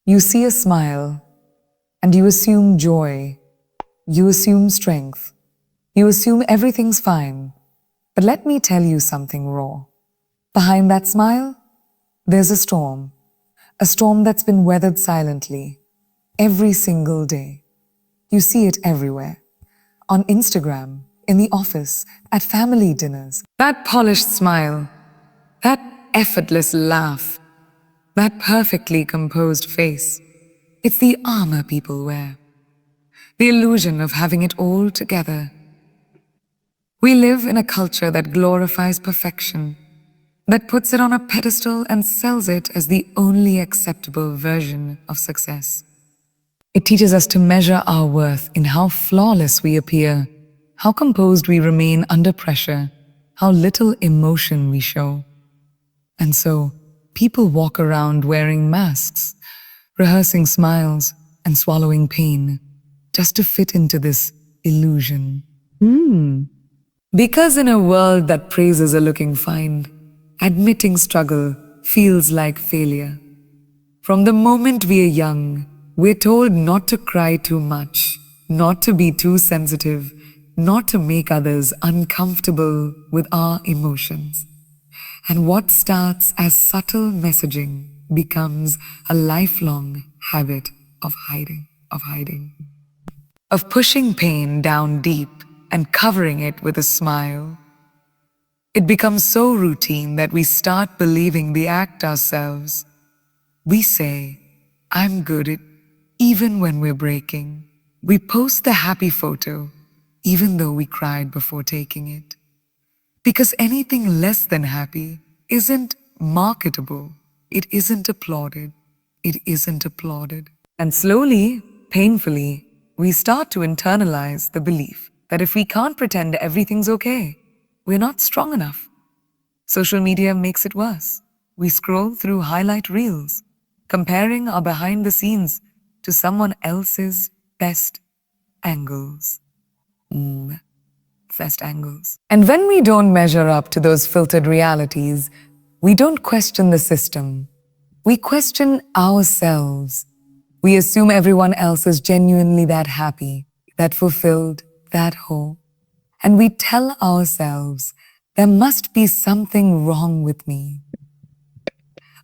You see a smile and you assume joy, you assume strength, you assume everything's fine. But let me tell you something raw. Behind that smile, there's a storm that's been weathered silently every single day. You see it everywhere. On Instagram, in the office, at family dinners. That polished smile, that effortless laugh, that perfectly composed face. It's the armor people wear. The illusion of having it all together. We live in a culture that glorifies perfection, that puts it on a pedestal and sells it as the only acceptable version of success. It teaches us to measure our worth in how flawless we appear, how composed we remain under pressure, how little emotion we show. And so, people walk around wearing masks, rehearsing smiles and swallowing pain, just to fit into this illusion. Because in a world that praises a looking fine, admitting struggle feels like failure. From the moment we are young, we're told not to cry too much, not to be too sensitive, not to make others uncomfortable with our emotions. And what starts as subtle messaging becomes a lifelong habit of hiding, of pushing pain down deep and covering it with a smile. It becomes so routine that we start believing the act ourselves. We say, I'm good at even when we're breaking. We post the happy photo, even though we cried before taking it. Because anything less than happy isn't marketable. It isn't applauded. It isn't applauded. And slowly, painfully, we start to internalize the belief that if we can't pretend everything's okay, we're not strong enough. Social media makes it worse. We scroll through highlight reels, comparing our behind the scenes to someone else's best angles. Best angles. And when we don't measure up to those filtered realities, we don't question the system. We question ourselves. We assume everyone else is genuinely that happy, that fulfilled, that whole. And we tell ourselves, there must be something wrong with me.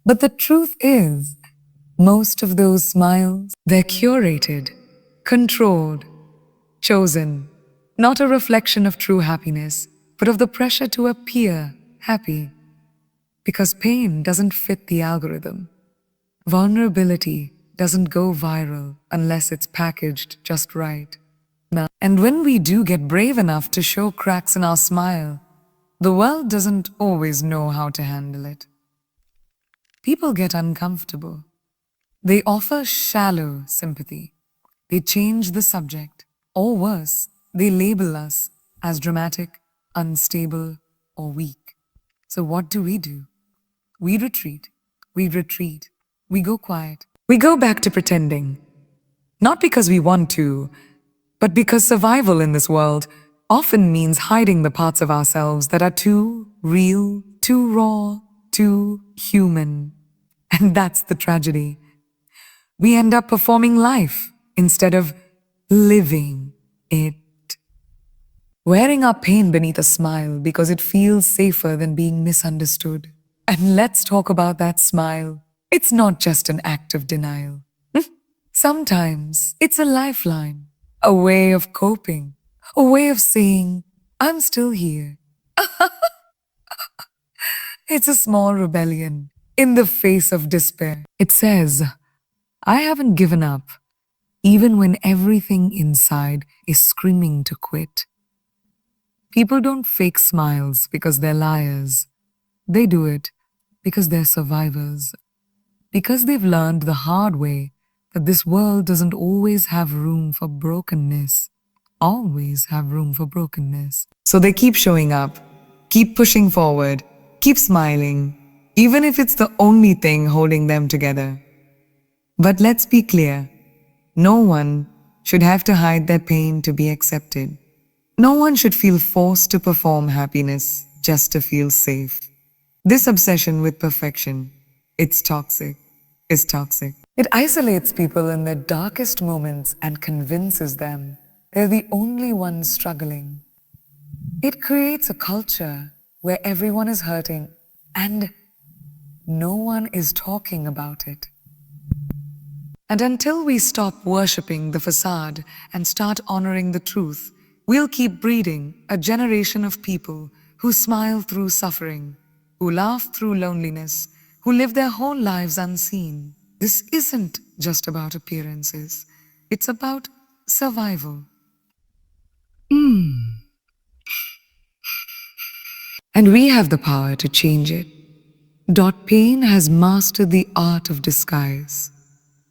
But the truth is, most of those smiles, they're curated, controlled, chosen, not a reflection of true happiness, but of the pressure to appear happy. Because pain doesn't fit the algorithm. Vulnerability doesn't go viral unless it's packaged just right. And when we do get brave enough to show cracks in our smile, the world doesn't always know how to handle it. People get uncomfortable. They offer shallow sympathy. They change the subject. Or worse, they label us as dramatic, unstable, or weak. So what do? We retreat. We go quiet. We go back to pretending. Not because we want to, but because survival in this world often means hiding the parts of ourselves that are too real, too raw, too human. And that's the tragedy. We end up performing life instead of living it. Wearing our pain beneath a smile because it feels safer than being misunderstood. And let's talk about that smile. It's not just an act of denial. Sometimes it's a lifeline, a way of coping, a way of saying, I'm still here. It's a small rebellion in the face of despair. It says, I haven't given up, even when everything inside is screaming to quit. People don't fake smiles because they're liars. They do it because they're survivors. Because they've learned the hard way that this world doesn't always have room for brokenness. Always have room for brokenness. So they keep showing up, keep pushing forward, keep smiling, even if it's the only thing holding them together. But let's be clear, no one should have to hide their pain to be accepted. No one should feel forced to perform happiness just to feel safe. This obsession with perfection, it's toxic. It isolates people in their darkest moments and convinces them they're the only ones struggling. It creates a culture where everyone is hurting and no one is talking about it. And until we stop worshipping the facade and start honoring the truth, we'll keep breeding a generation of people who smile through suffering, who laugh through loneliness, who live their whole lives unseen. This isn't just about appearances, it's about survival. And we have the power to change it. Dot Pain has mastered the art of disguise.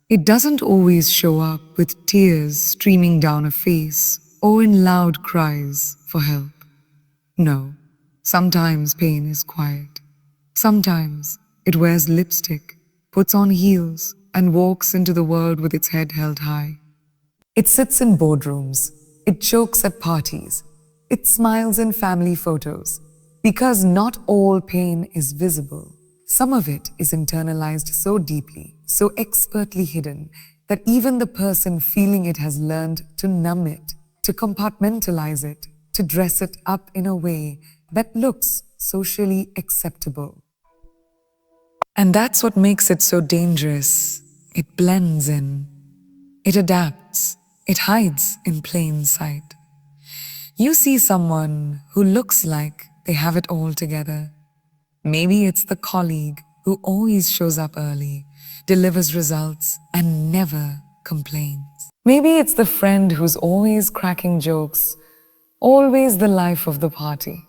It doesn't always show up with tears streaming down a face or in loud cries for help. No, sometimes pain is quiet. Sometimes it wears lipstick, puts on heels, and walks into the world with its head held high. It sits in boardrooms. It jokes at parties. It smiles in family photos. Because not all pain is visible. Some of it is internalized so deeply, so expertly hidden, that even the person feeling it has learned to numb it, to compartmentalize it, to dress it up in a way that looks socially acceptable. And that's what makes it so dangerous. It blends in. It adapts. It hides in plain sight. You see someone who looks like they have it all together. Maybe it's the colleague who always shows up early, delivers results, and never complains. Maybe it's the friend who's always cracking jokes, always the life of the party.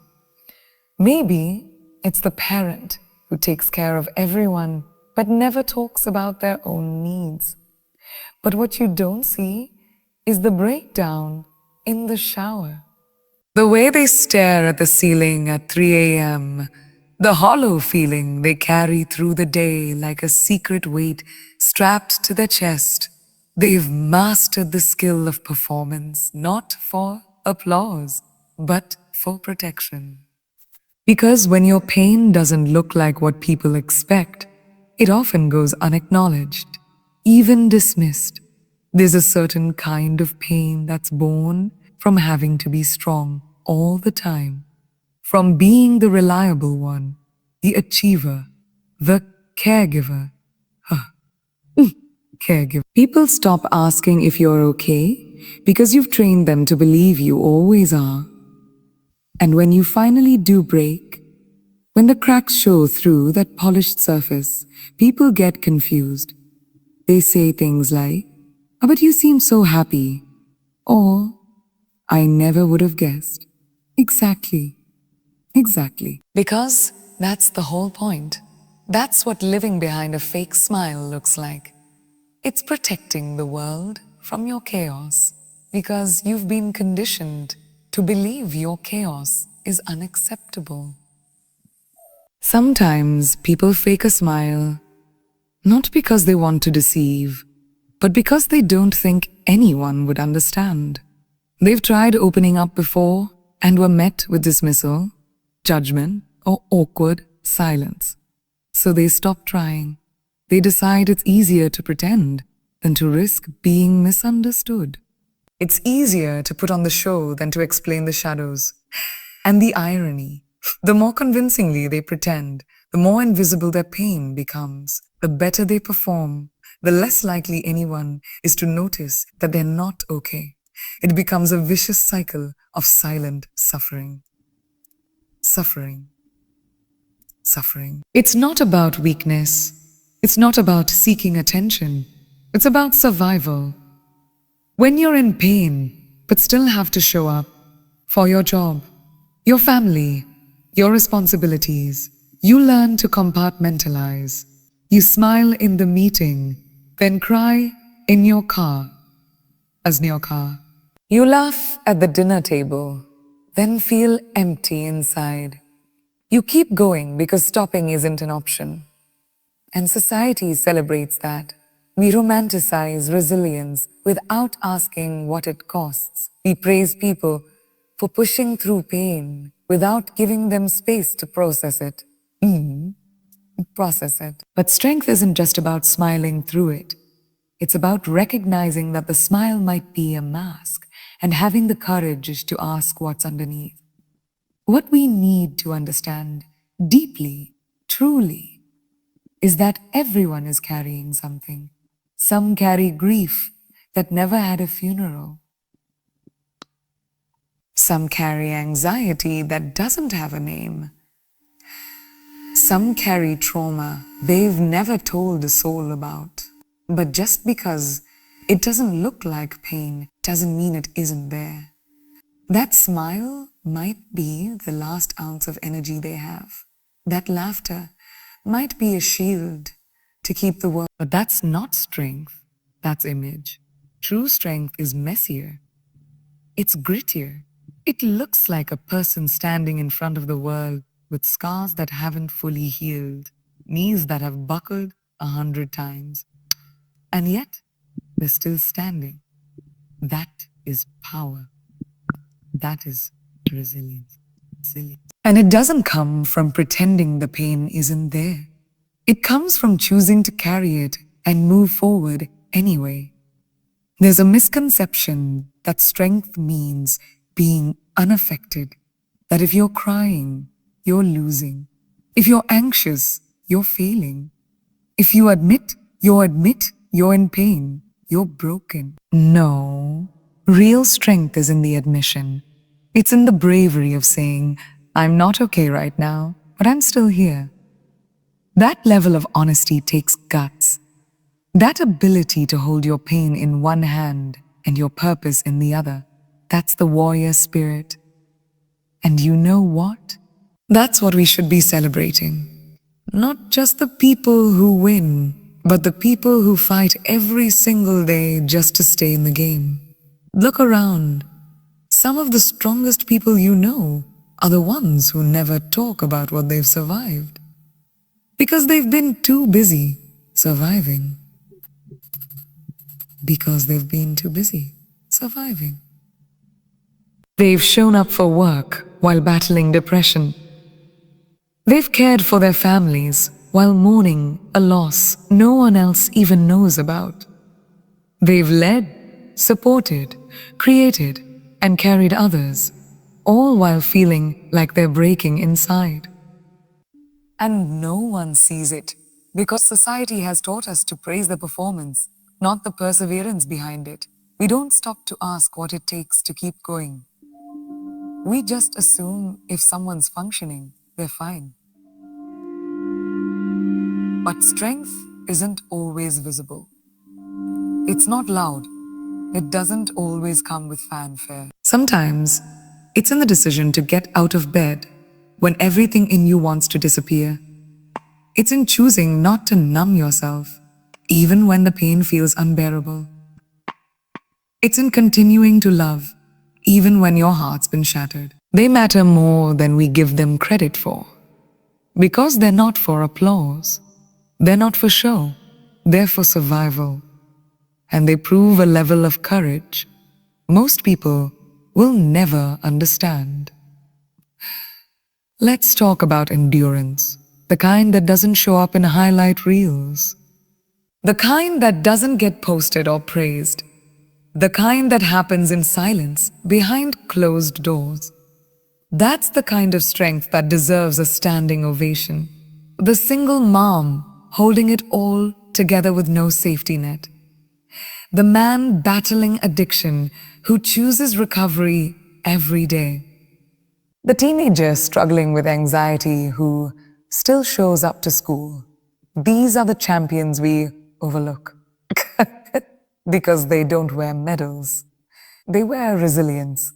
Maybe it's the parent who takes care of everyone but never talks about their own needs. But what you don't see is the breakdown in the shower. The way they stare at the ceiling at 3 a.m., the hollow feeling they carry through the day like a secret weight strapped to their chest. They've mastered the skill of performance, not for applause, but for protection. Because when your pain doesn't look like what people expect, it often goes unacknowledged, even dismissed. There's a certain kind of pain that's born from having to be strong all the time, from being the reliable one, the achiever, the caregiver. Caregiver. People stop asking if you're okay because you've trained them to believe you always are. And when you finally do break, when the cracks show through that polished surface, people get confused. They say things like, "Oh, but you seem so happy," or "I never would have guessed." Exactly. Exactly. Because that's the whole point. That's what living behind a fake smile looks like. It's protecting the world from your chaos because you've been conditioned to believe your chaos is unacceptable. Sometimes people fake a smile, not because they want to deceive, but because they don't think anyone would understand. They've tried opening up before and were met with dismissal, judgment, or awkward silence. So they stop trying. They decide it's easier to pretend than to risk being misunderstood. It's easier to put on the show than to explain the shadows. And the irony, the more convincingly they pretend, the more invisible their pain becomes. The better they perform, the less likely anyone is to notice that they're not okay. It becomes a vicious cycle of silent suffering. Suffering. Suffering. It's not about weakness. It's not about seeking attention. It's about survival. When you're in pain, but still have to show up for your job, your family, your responsibilities, you learn to compartmentalize. You smile in the meeting, then cry in your car. You laugh at the dinner table, then feel empty inside. You keep going because stopping isn't an option. And society celebrates that. We romanticize resilience without asking what it costs. We praise people for pushing through pain without giving them space to process it. Process it. But strength isn't just about smiling through it. It's about recognizing that the smile might be a mask and having the courage to ask what's underneath. What we need to understand deeply, truly, is that everyone is carrying something. Some carry grief that never had a funeral. Some carry anxiety that doesn't have a name. Some carry trauma they've never told a soul about. But just because it doesn't look like pain doesn't mean it isn't there. That smile might be the last ounce of energy they have. That laughter might be a shield to keep the world. But that's not strength, that's image. True strength is messier. It's grittier. It looks like a person standing in front of the world with scars that haven't fully healed, knees that have buckled 100 times. And yet, they're still standing. That is power. That is resilience. And it doesn't come from pretending the pain isn't there. It comes from choosing to carry it and move forward anyway. There's a misconception that strength means being unaffected, that if you're crying, you're losing. If you're anxious, you're failing. If you admit you're in pain, you're broken. No, real strength is in the admission. It's in the bravery of saying, I'm not okay right now, but I'm still here. That level of honesty takes guts. That ability to hold your pain in one hand and your purpose in the other. That's the warrior spirit. And you know what? That's what we should be celebrating. Not just the people who win, but the people who fight every single day just to stay in the game. Look around. Some of the strongest people you know are the ones who never talk about what they've survived. Because they've been too busy surviving. Because they've been too busy surviving. They've shown up for work while battling depression. They've cared for their families while mourning a loss no one else even knows about. They've led, supported, created, and carried others, all while feeling like they're breaking inside. And no one sees it because society has taught us to praise the performance, not the perseverance behind it. We don't stop to ask what it takes to keep going. We just assume if someone's functioning, they're fine. But strength isn't always visible. It's not loud. It doesn't always come with fanfare. Sometimes, it's in the decision to get out of bed when everything in you wants to disappear. It's in choosing not to numb yourself, even when the pain feels unbearable. It's in continuing to love, even when your heart's been shattered. They matter more than we give them credit for. Because they're not for applause. They're not for show. They're for survival. And they prove a level of courage most people will never understand. Let's talk about endurance, the kind that doesn't show up in highlight reels. The kind that doesn't get posted or praised. The kind that happens in silence, behind closed doors. That's the kind of strength that deserves a standing ovation. The single mom holding it all together with no safety net. The man battling addiction who chooses recovery every day. The teenager struggling with anxiety who still shows up to school. These are the champions we overlook. Because they don't wear medals. They wear resilience.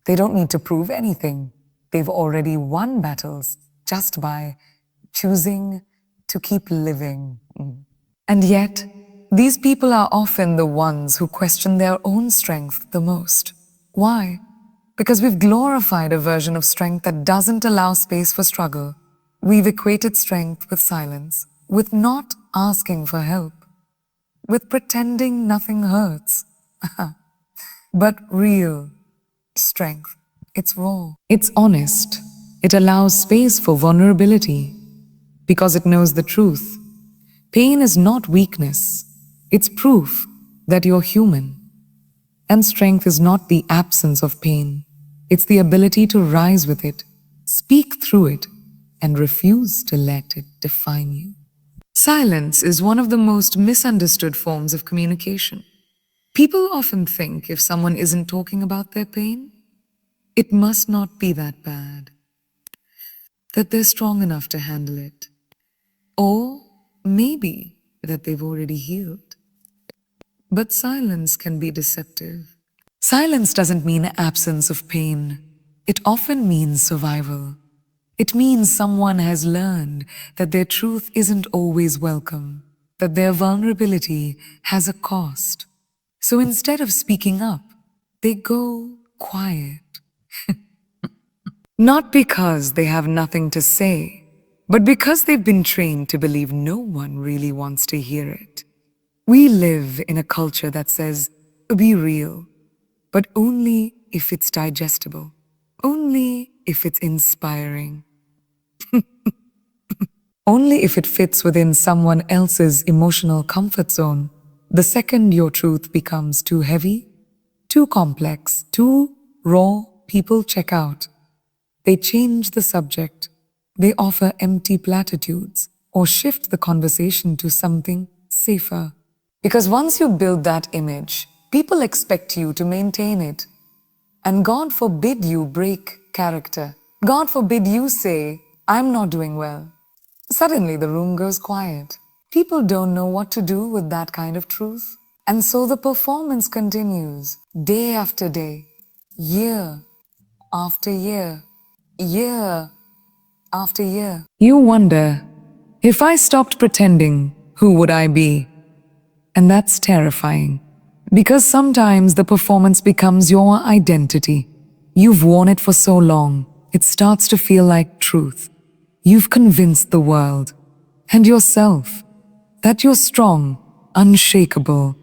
They don't need to prove anything. They've already won battles just by choosing to keep living. And yet, these people are often the ones who question their own strength the most. Why? Because we've glorified a version of strength that doesn't allow space for struggle. We've equated strength with silence, with not asking for help, with pretending nothing hurts. But real strength, it's raw, it's honest, it allows space for vulnerability because it knows the truth. Pain is not weakness, It's proof that you're human. And strength is not the absence of pain. It's the ability to rise with it, speak through it, and refuse to let it define you. Silence is one of the most misunderstood forms of communication. People often think if someone isn't talking about their pain, it must not be that bad, that they're strong enough to handle it, or maybe that they've already healed. But silence can be deceptive. Silence doesn't mean absence of pain. It often means survival. It means someone has learned that their truth isn't always welcome, that their vulnerability has a cost. So instead of speaking up, they go quiet. Not because they have nothing to say, but because they've been trained to believe no one really wants to hear it. We live in a culture that says, be real, but only if it's digestible, only if it's inspiring, only if it fits within someone else's emotional comfort zone. The second your truth becomes too heavy, too complex, too raw, people check out. They change the subject, they offer empty platitudes, or shift the conversation to something safer. Because once you build that image, people expect you to maintain it. And God forbid you break character. God forbid you say, I'm not doing well. Suddenly the room goes quiet. People don't know what to do with that kind of truth. And so the performance continues, day after day, year after year, year after year. You wonder, if I stopped pretending, who would I be? And that's terrifying. Because sometimes the performance becomes your identity. You've worn it for so long, it starts to feel like truth. You've convinced the world and yourself that you're strong, unshakable,